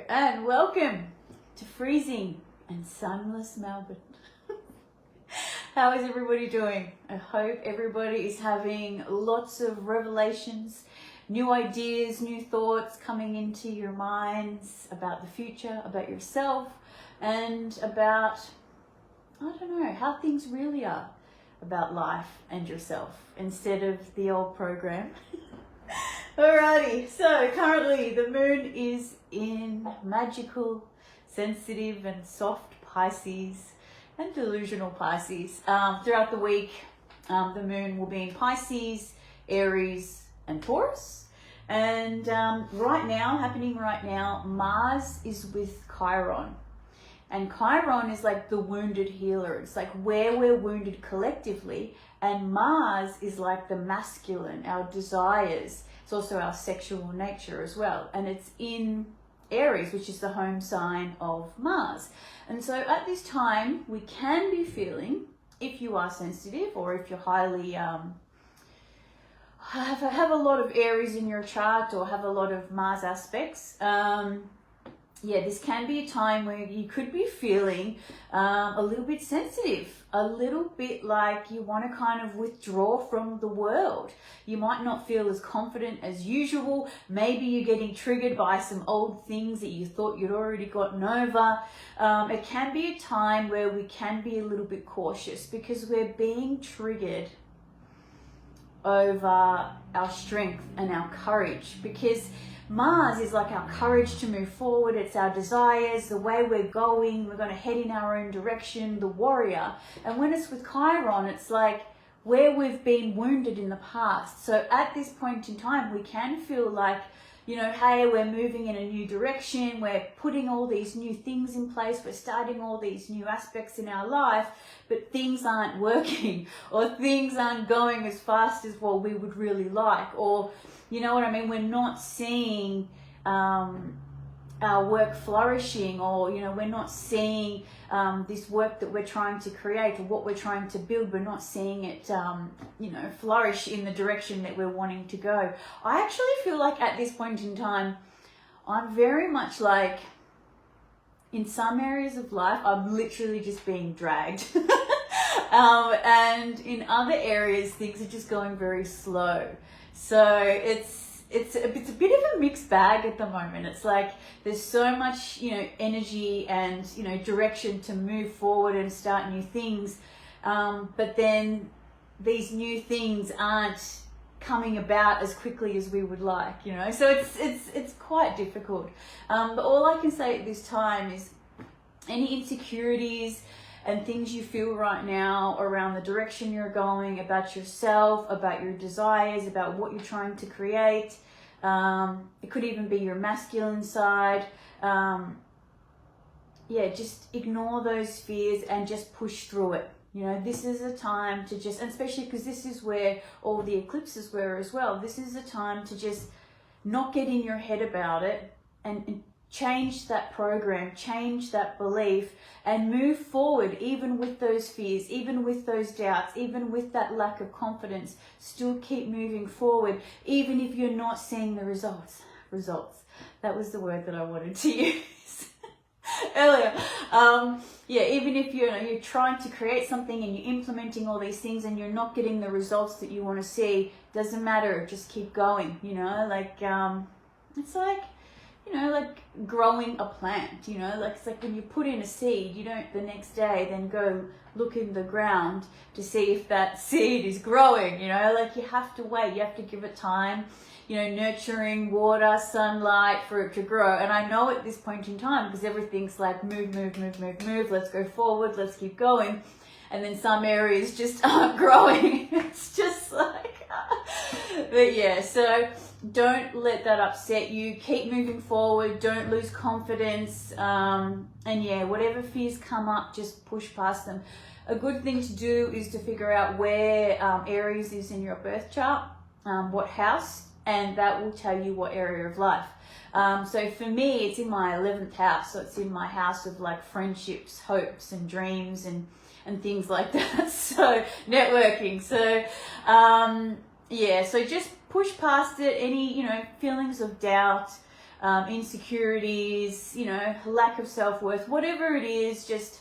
and welcome to freezing and sunless Melbourne. How is everybody doing? I hope everybody is having lots of revelations, new ideas, new thoughts coming into your minds about the future, about yourself, and about, I don't know, how things really are about life and yourself instead of the old program. Alrighty, so currently the moon is in magical, sensitive and soft Pisces and delusional Pisces. Throughout the week, the moon will be in Pisces, Aries and Taurus. And happening right now, Mars is with Chiron. And Chiron is like the wounded healer. It's like where we're wounded collectively. And Mars is like the masculine, our desires. It's also our sexual nature as well. And it's in Aries, which is the home sign of Mars. And so at this time, we can be feeling, if you are sensitive or if you're highly, have a lot of Aries in your chart or have a lot of Mars aspects, this can be a time where you could be feeling a little bit sensitive, a little bit like you want to kind of withdraw from the world. You might not feel as confident as usual. Maybe you're getting triggered by some old things that you thought you'd already gotten over. It can be a time where we can be a little bit cautious because we're being triggered over our strength and our courage, because Mars is like our courage to move forward. It's our desires, the way we're going. We're going to head in our own direction, the warrior. And when it's with Chiron, it's like where we've been wounded in the past. So at this point in time, we can feel like, hey, we're moving in a new direction. We're putting all these new things in place. We're starting all these new aspects in our life, but things aren't working or things aren't going as fast as what we would really like. Or, you know what I mean? We're not seeing our work flourishing, or, we're not seeing this work that we're trying to create or what we're trying to build. We're not seeing it, flourish in the direction that we're wanting to go. I actually feel like at this point in time, I'm very much like, in some areas of life, I'm literally just being dragged. And in other areas, things are just going very slow. So it's a bit of a mixed bag at the moment. It's like there's so much, energy and, direction to move forward and start new things. But then these new things aren't coming about as quickly as we would like, So it's quite difficult. But all I can say at this time is any insecurities and things you feel right now around the direction you're going, about yourself, about your desires, about what you're trying to create. It could even be your masculine side. Just ignore those fears and just push through it. This is a time to just, and especially because this is where all the eclipses were as well. This is a time to just not get in your head about it and change that program, change that belief, and move forward, even with those fears, even with those doubts, even with that lack of confidence. Still keep moving forward, even if you're not seeing the results. That was the word that I wanted to use earlier. Even if you're trying to create something and you're implementing all these things and you're not getting the results that you want to see, doesn't matter. Just keep going. It's like, like growing a plant, it's like when you put in a seed, you don't the next day then go look in the ground to see if that seed is growing, you have to wait, you have to give it time, nurturing, water, sunlight for it to grow. And I know at this point in time, because everything's like move, let's go forward, let's keep going. And then some areas just aren't growing. It's just like, so don't let that upset you. Keep moving forward. Don't lose confidence. Whatever fears come up, just push past them. A good thing to do is to figure out where Aries is in your birth chart, what house, and that will tell you what area of life. So for me, it's in my 11th house. So it's in my house of like friendships, hopes and dreams and things like that. So networking. So, so just push past it. Any, feelings of doubt, insecurities, you know, lack of self-worth, whatever it is, just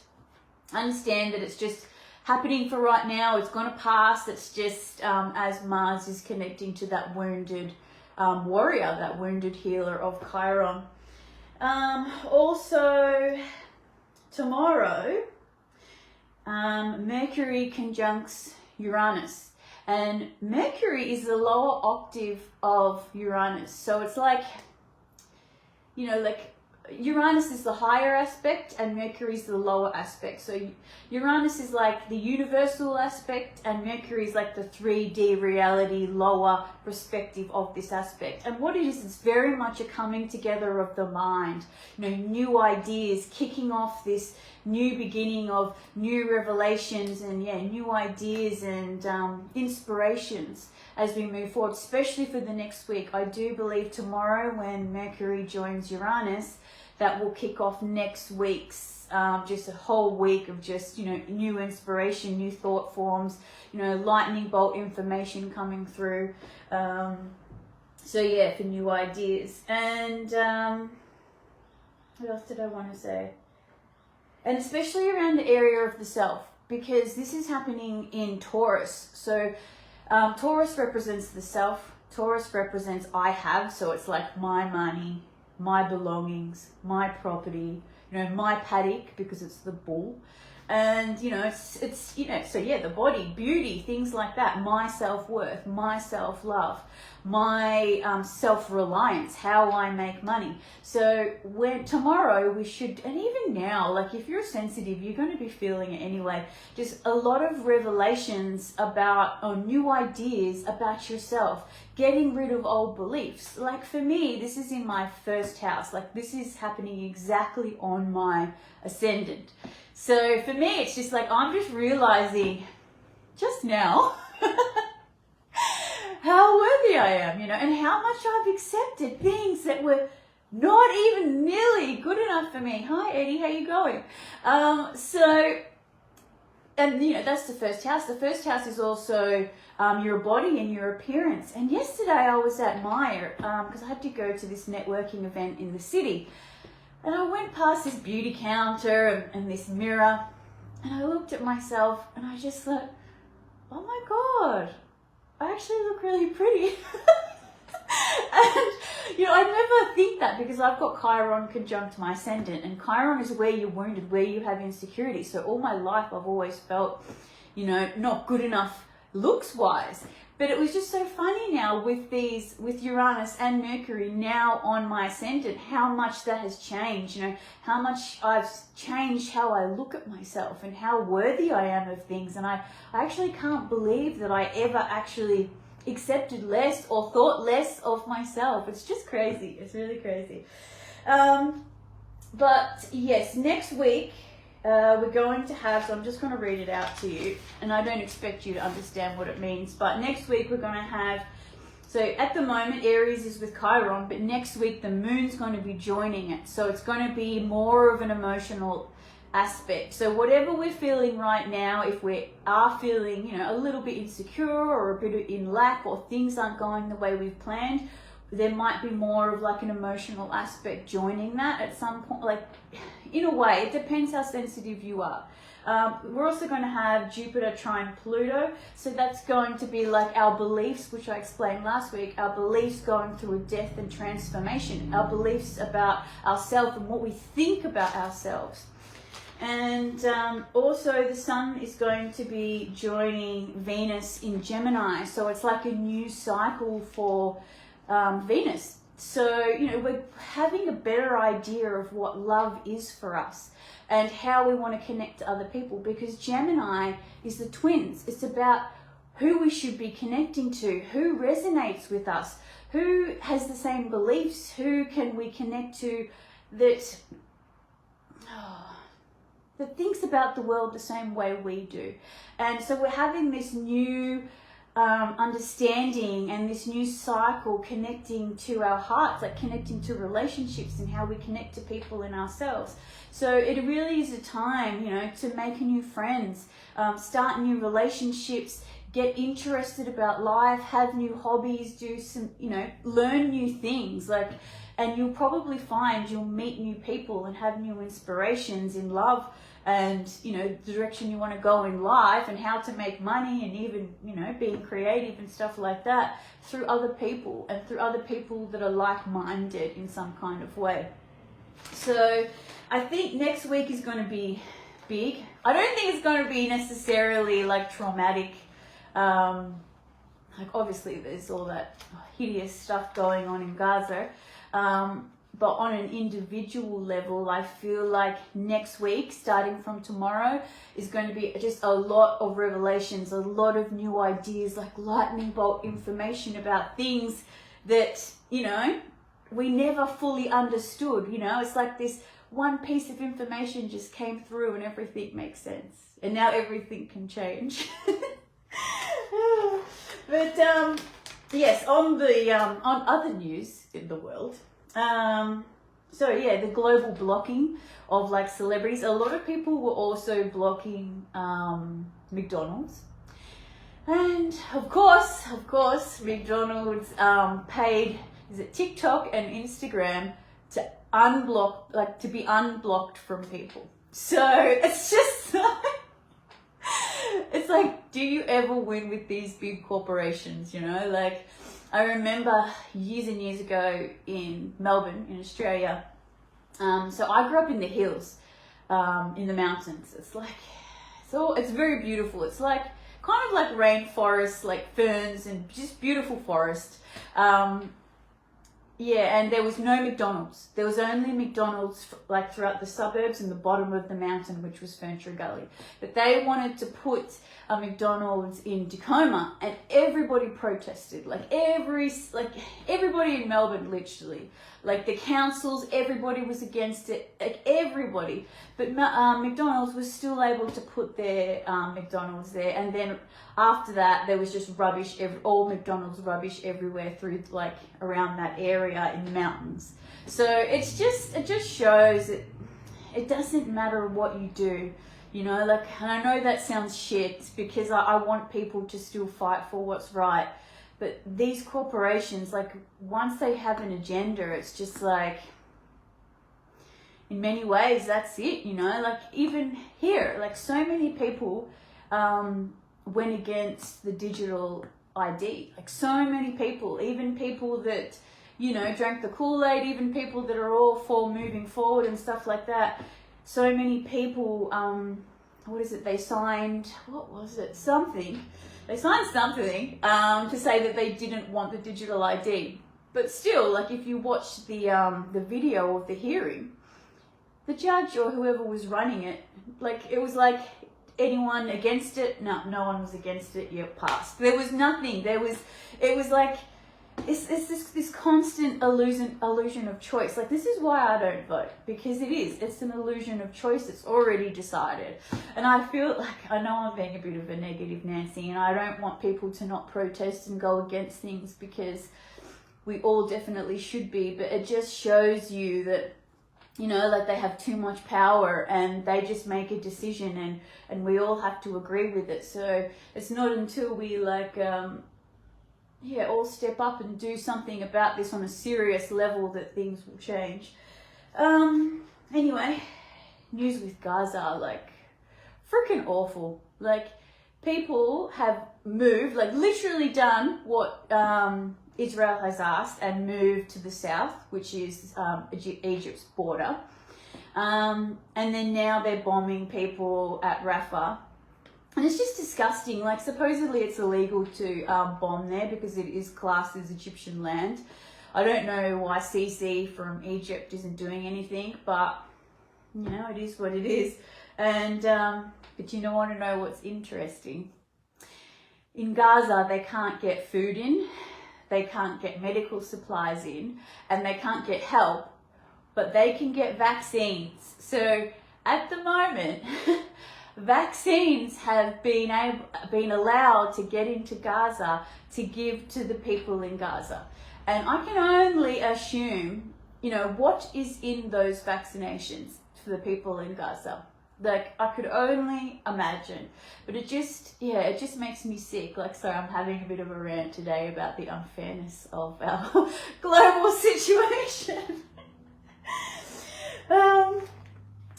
understand that it's just happening for right now. It's going to pass. It's just as Mars is connecting to that wounded warrior, that wounded healer of Chiron. Also, tomorrow, Mercury conjuncts Uranus. And Mercury is the lower octave of Uranus. So it's like, you know, like Uranus is the higher aspect and Mercury is the lower aspect. So Uranus is like the universal aspect and Mercury is like the 3D reality, lower perspective of this aspect. And what it is, it's very much a coming together of the mind, you know, new ideas, kicking off this new beginning of new revelations and new ideas and inspirations as we move forward, especially for the next week. I do believe tomorrow when Mercury joins Uranus, that will kick off next week's just a whole week of just, you know, new inspiration, new thought forms, you know, lightning bolt information coming through. So yeah, for new ideas. And what else did I want to say? And especially around the area of the self, because this is happening in Taurus. So Taurus represents the self. Taurus represents I have, so it's like my money, my belongings, my property, you know, my paddock, because it's the bull. And, you know, it's you know, so yeah, the body, beauty, things like that, my self-worth, my self-love, my self-reliance, how I make money. So when tomorrow we should, and even now, like if you're sensitive, you're going to be feeling it anyway, just a lot of revelations about, or new ideas about yourself, getting rid of old beliefs. Like for me, this is in my first house, like this is happening exactly on my ascendant. So for me, it's just like, I'm just realizing just now how worthy I am, you know, and how much I've accepted things that were not even nearly good enough for me. Hi, Eddie, how you going? And you know, that's the first house. The first house is also your body and your appearance. And yesterday I was at Myer because I had to go to this networking event in the city. And I went past this beauty counter and this mirror, and I looked at myself and I just thought, oh my God, I actually look really pretty. And, you know, I never think that because I've got Chiron conjunct my ascendant, and Chiron is where you're wounded, where you have insecurity. So all my life I've always felt, you know, not good enough looks-wise. But it was just so funny now with Uranus and Mercury now on my ascendant, how much that has changed, you know, how much I've changed how I look at myself and how worthy I am of things. And I actually can't believe that I ever actually accepted less or thought less of myself. It's just crazy. It's really crazy. But yes, next week, we're going to have, so I'm just going to read it out to you, and I don't expect you to understand what it means, but next week we're going to have, so at the moment Aries is with Chiron, but next week the moon's going to be joining it, so it's going to be more of an emotional aspect. So whatever we're feeling right now, if we are feeling, you know, a little bit insecure or a bit in lack, or things aren't going the way we've planned, there might be more of like an emotional aspect joining that at some point. Like, in a way, it depends how sensitive you are. We're also going to have Jupiter trine Pluto, so that's going to be like our beliefs, which I explained last week, our beliefs going through a death and transformation, our beliefs about ourselves and what we think about ourselves. And also the Sun is going to be joining Venus in Gemini, so it's like a new cycle for Venus. So, you know, we're having a better idea of what love is for us and how we want to connect to other people, because Gemini is the twins. It's about who we should be connecting to, who resonates with us, who has the same beliefs, who can we connect to that thinks about the world the same way we do. And so we're having this new understanding and this new cycle connecting to our hearts, like connecting to relationships and how we connect to people and ourselves. So it really is a time, you know, to make new friends, start new relationships, get interested about life, have new hobbies, do some, you know, learn new things. Like and you'll probably find you'll meet new people and have new inspirations in love and, you know, the direction you want to go in life and how to make money and even, you know, being creative and stuff like that through other people and through other people that are like-minded in some kind of way. So I think next week is going to be big. I don't think it's going to be necessarily like traumatic. Like obviously there's all that hideous stuff going on in Gaza. But on an individual level, I feel like next week, starting from tomorrow, is going to be just a lot of revelations, a lot of new ideas, like lightning bolt information about things that, you know, we never fully understood. You know, it's like this one piece of information just came through and everything makes sense. And now everything can change. But yes, on other news in the world, so yeah, the global blocking of like celebrities. A lot of people were also blocking McDonald's, and of course, McDonald's paid, is it TikTok and Instagram to unblock, like to be unblocked from people. So it's just like, it's like, do you ever win with these big corporations, you know? Like, I remember years and years ago in Melbourne, in Australia. So I grew up in the hills, in the mountains. It's like, it's very beautiful. It's like, kind of like rainforest, like ferns and just beautiful forest. Yeah, and there was no McDonald's. There was only McDonald's like throughout the suburbs and the bottom of the mountain, which was Ferntree Gully. But they wanted to put a McDonald's in Tacoma, and everybody protested. Like everybody in Melbourne, literally. Like the councils, everybody was against it. Like everybody. But McDonald's was still able to put their McDonald's there, and then after that, there was just rubbish, all McDonald's rubbish everywhere through like around that area in the mountains. So it just shows that it doesn't matter what you do, you know, like, and I know that sounds shit because I want people to still fight for what's right. But these corporations, like once they have an agenda, it's just like, in many ways, that's it, you know, like even here, like so many people, went against the digital ID. Like so many people, even people that, you know, drank the Kool-Aid, even people that are all for moving forward and stuff like that. So many people, they signed, They signed something to say that they didn't want the digital ID. But still, like if you watch the video of the hearing, the judge or whoever was running it, like it was like, anyone against it? No one was against it. Yep, passed. There was nothing. It was like, it's this constant illusion of choice. Like this is why I don't vote, because it's an illusion of choice. It's already decided. And I feel like, I know I'm being a bit of a negative Nancy, and I don't want people to not protest and go against things, because we all definitely should be, but it just shows you that, you know, like they have too much power and they just make a decision and we all have to agree with it. So it's not until we like, all step up and do something about this on a serious level that things will change. Anyway, news with Gaza, like freaking awful. Like people have moved, like literally done what Israel has asked and moved to the south, which is Egypt's border. And then now they're bombing people at Rafah. And it's just disgusting. Like supposedly it's illegal to bomb there because it is classed as Egyptian land. I don't know why Sisi from Egypt isn't doing anything, but you know, it is what it is. And but you don't want to know what's interesting. In Gaza, they can't get food in. They can't get medical supplies in, and they can't get help, but they can get vaccines. So at the moment, vaccines have been allowed to get into Gaza to give to the people in Gaza. And I can only assume, you know, what is in those vaccinations for the people in Gaza. Like, I could only imagine, but it just makes me sick. Like, so I'm having a bit of a rant today about the unfairness of our global situation.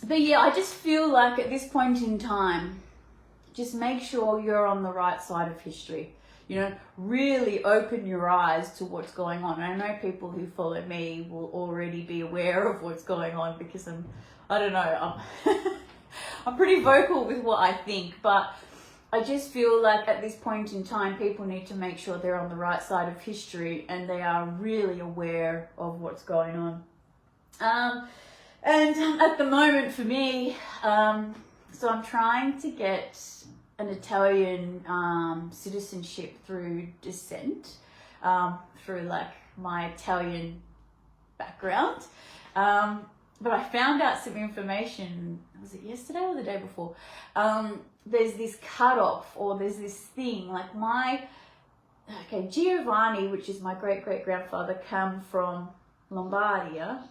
But yeah, I just feel like at this point in time, just make sure you're on the right side of history. You know, really open your eyes to what's going on. And I know people who follow me will already be aware of what's going on because I'm pretty vocal with what I think, but I just feel like at this point in time, people need to make sure they're on the right side of history and they are really aware of what's going on. And at the moment for me, so I'm trying to get an Italian citizenship through descent, through like my Italian background. But I found out some information, was it yesterday or the day before? There's this cutoff, or there's this thing, like Giovanni, which is my great-great-grandfather, came from Lombardia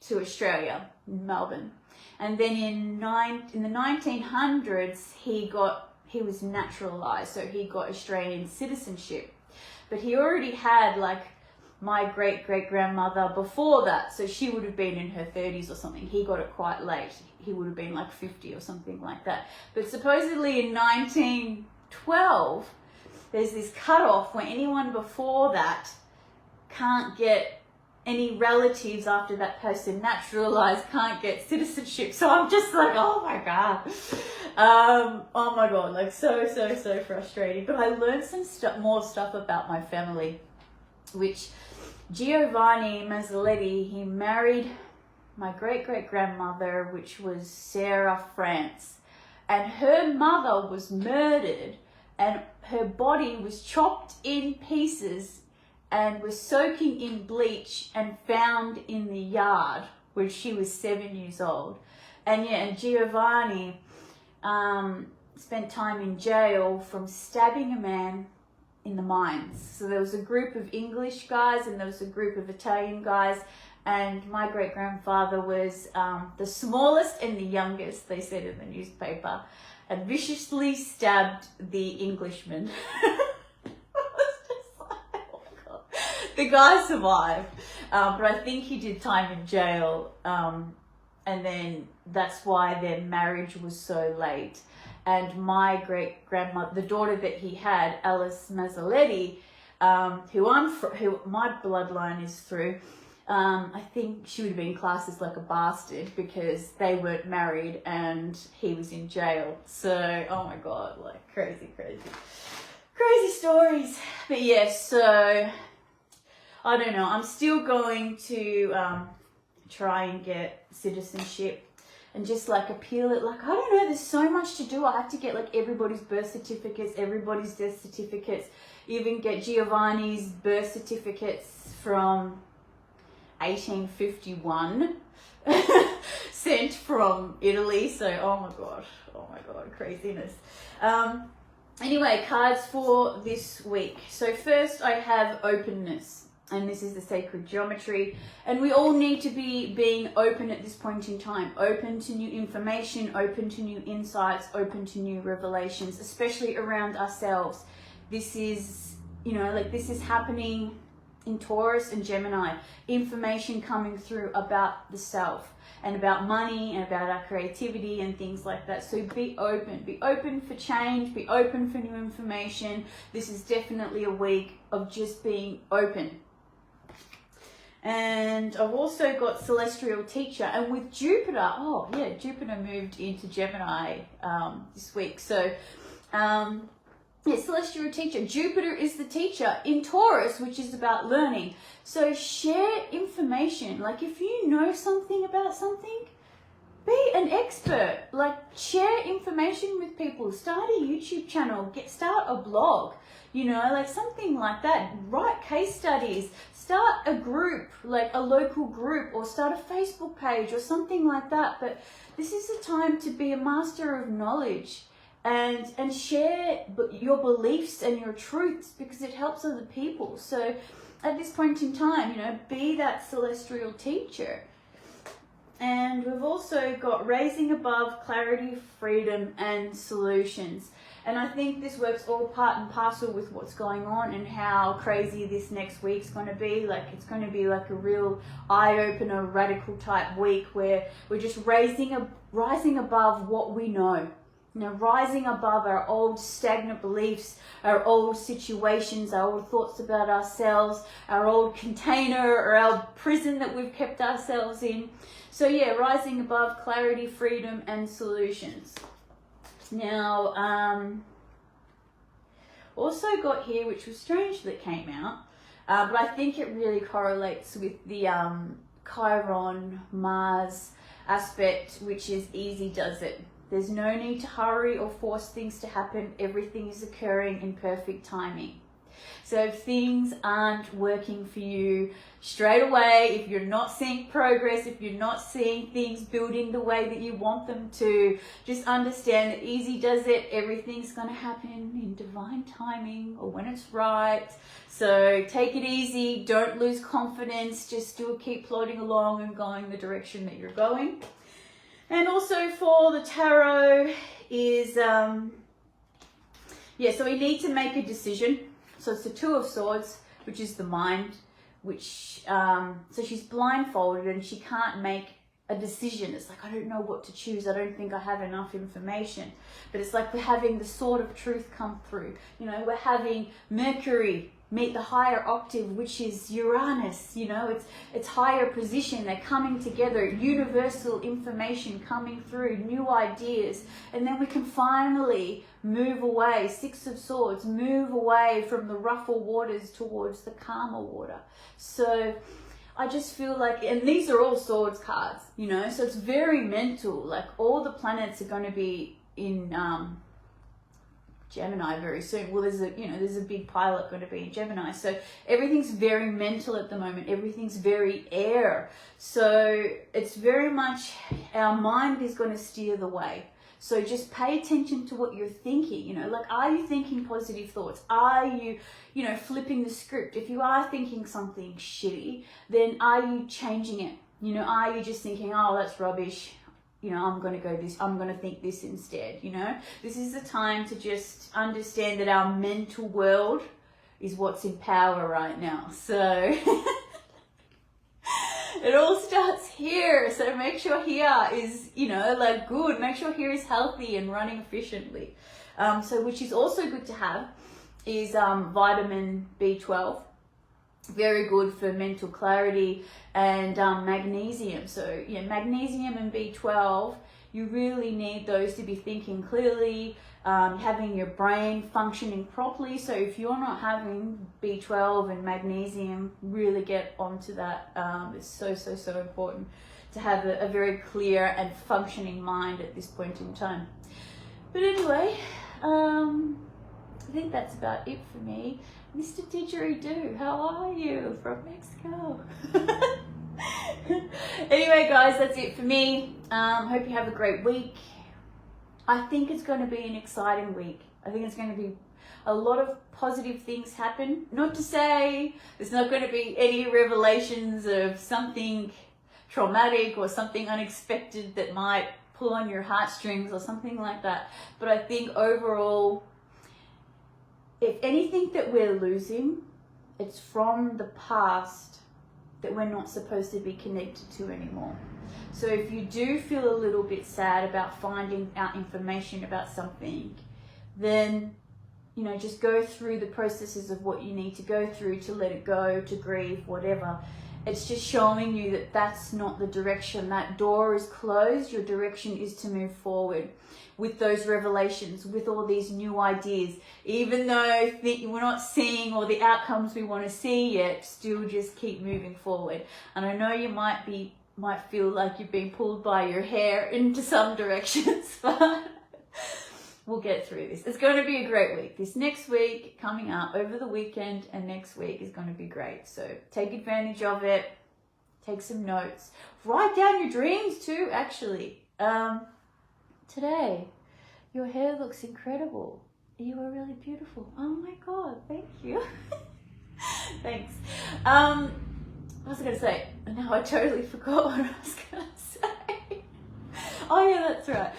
to Australia, in Melbourne. And then in the 1900s, he was naturalized, so he got Australian citizenship. But he already had like my great-great-grandmother before that, so she would have been in her 30s or something. He got it quite late. He would have been like 50 or something like that. But supposedly in 1912, there's this cutoff where anyone before that can't get any relatives after that person naturalized, can't get citizenship. So I'm just like, oh my God. Oh my God, like so frustrating. But I learned some more stuff about my family, which Giovanni Mazzoletti, he married my great-great-grandmother, which was Sarah France, and her mother was murdered and her body was chopped in pieces and was soaking in bleach and found in the yard when she was 7 years old. And Giovanni spent time in jail from stabbing a man in the mines. So there was a group of English guys and there was a group of Italian guys, and my great-grandfather was the smallest and the youngest, they said in the newspaper, and viciously stabbed the Englishman. The guy survived, but I think he did time in jail, and then that's why their marriage was so late. And my great-grandmother, the daughter that he had, Alice Mazzoletti, who my bloodline is through, I think she would have been classed as like a bastard because they weren't married and he was in jail. So, oh my God, like crazy stories. But yeah, so I don't know. I'm still going to try and get citizenship and just like appeal it. Like, I don't know, there's so much to do. I have to get like everybody's birth certificates, everybody's death certificates, even get Giovanni's birth certificates from 1851 sent from Italy. So, oh my God, craziness. Anyway, cards for this week. So first I have openness. And this is the sacred geometry. And we all need to be being open at this point in time. Open to new information, open to new insights, open to new revelations, especially around ourselves. This is, this is happening in Taurus and Gemini. Information coming through about the self and about money and about our creativity and things like that. So be open. Be open for change. Be open for new information. This is definitely a week of just being open. And I've also got Celestial Teacher, and with Jupiter, Jupiter moved into Gemini this week. So, Celestial Teacher. Jupiter is the teacher in Taurus, which is about learning. So share information. Like if you know something about something, be an expert. Like share information with people. Start a YouTube channel. Start a blog. Like something like that. Write case studies. Start a group, like a local group, or start a Facebook page or something like that. But this is the time to be a master of knowledge and share your beliefs and your truths, because it helps other people. So at this point in time, be that celestial teacher. And we've also got raising above, clarity, freedom, and solutions. And I think this works all part and parcel with what's going on and how crazy this next week's going to be. Like, it's going to be like a real eye-opener, radical type week where we're just rising above what we know. You know, rising above our old stagnant beliefs, our old situations, our old thoughts about ourselves, our old container or our prison that we've kept ourselves in. So yeah, rising above, clarity, freedom, and solutions. Now, also got here, which was strange that came out, but I think it really correlates with the Chiron Mars aspect, which is easy does it. There's no need to hurry or force things to happen. Everything is occurring in perfect timing. So if things aren't working for you straight away, if you're not seeing progress, if you're not seeing things building the way that you want them to, just understand that easy does it. Everything's going to happen in divine timing or when it's right. So take it easy. Don't lose confidence. Just still keep plodding along and going the direction that you're going. And also for the tarot is, so we need to make a decision. So it's the Two of Swords, which is the mind, which, so she's blindfolded and she can't make a decision. It's like, I don't know what to choose. I don't think I have enough information. But it's like we're having the sword of truth come through. You know, we're having Mercury meet the higher octave, which is Uranus. You know, it's higher position. They're coming together, universal information coming through, new ideas. And then we can finally move away, Six of Swords, move away from the rougher waters towards the calmer water. So I just feel like, and these are all swords cards, you know, so it's very mental. Like all the planets are going to be in Gemini very soon. Well, there's a big pilot going to be in Gemini. So everything's very mental at the moment. Everything's very air. So it's very much, our mind is going to steer the way. So just pay attention to what you're thinking, you know, like, are you thinking positive thoughts? Are you, you know, flipping the script? If you are thinking something shitty, then are you changing it? You know, are you just thinking, oh, that's rubbish. You know, I'm going to think this instead, you know. This is the time to just understand that our mental world is what's in power right now. So it all starts here. So make sure here is, you know, like good. Make sure here is healthy and running efficiently. So which is also good to have is vitamin B12. Very good for mental clarity, and magnesium. So yeah, magnesium and B12, you really need those to be thinking clearly, having your brain functioning properly. So if you're not having B12 and magnesium, really get onto that. It's so important to have a very clear and functioning mind at this point in time. But anyway, I think that's about it for me. Mr. Didgeridoo, how are you from Mexico? Anyway, guys, that's it for me. Hope you have a great week. I think it's going to be an exciting week. I think it's going to be a lot of positive things happen. Not to say there's not going to be any revelations of something traumatic or something unexpected that might pull on your heartstrings or something like that. But I think overall, if anything that we're losing, it's from the past that we're not supposed to be connected to anymore. So if you do feel a little bit sad about finding out information about something, then, you know, just go through the processes of what you need to go through to let it go, to grieve, whatever. It's just showing you that that's not the direction. That door is closed. Your direction is to move forward with those revelations, with all these new ideas. Even though we're not seeing all the outcomes we want to see yet, still just keep moving forward. And I know you might feel like you're being pulled by your hair into some directions, but we'll get through this. It's going to be a great week. This next week coming up over the weekend and next week is going to be great. So take advantage of it. Take some notes. Write down your dreams too, actually. Today, your hair looks incredible. You are really beautiful. Oh my God, thank you. Thanks. What was I going to say? Now I totally forgot what I was going to say. Oh yeah, that's right.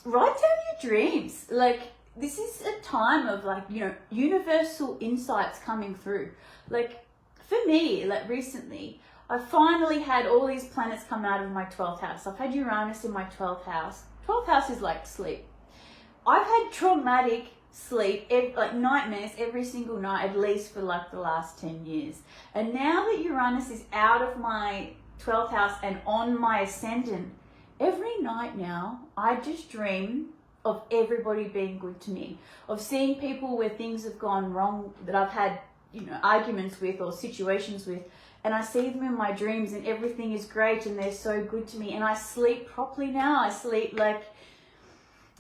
Write down your dreams. Like, this is a time of, like, you know, universal insights coming through. Like, for me, like, recently, I finally had all these planets come out of my 12th house. I've had Uranus in my 12th house. 12th house is like sleep. I've had traumatic sleep, like nightmares every single night, at least for like the last 10 years. And now that Uranus is out of my 12th house and on my ascendant, every night now, I just dream of everybody being good to me, of seeing people where things have gone wrong that I've had, you know, arguments with or situations with, and I see them in my dreams and everything is great and they're so good to me, and I sleep properly now. I sleep like,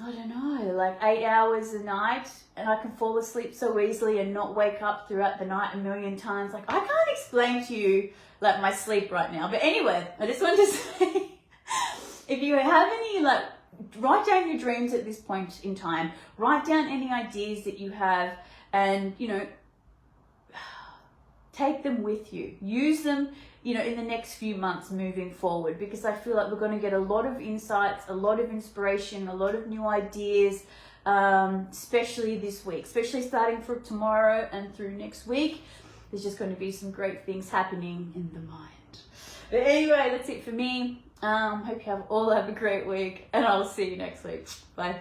I don't know, like 8 hours a night, and I can fall asleep so easily and not wake up throughout the night a million times. Like, I can't explain to you like my sleep right now. But anyway, I just wanted to say, if you have any, like, write down your dreams at this point in time. Write down any ideas that you have, and, you know, take them with you. Use them, you know, in the next few months moving forward, because I feel like we're going to get a lot of insights, a lot of inspiration, a lot of new ideas, especially this week, especially starting from tomorrow and through next week. There's just going to be some great things happening in the mind. But anyway, that's it for me. Hope you all have a great week, and I'll see you next week. Bye.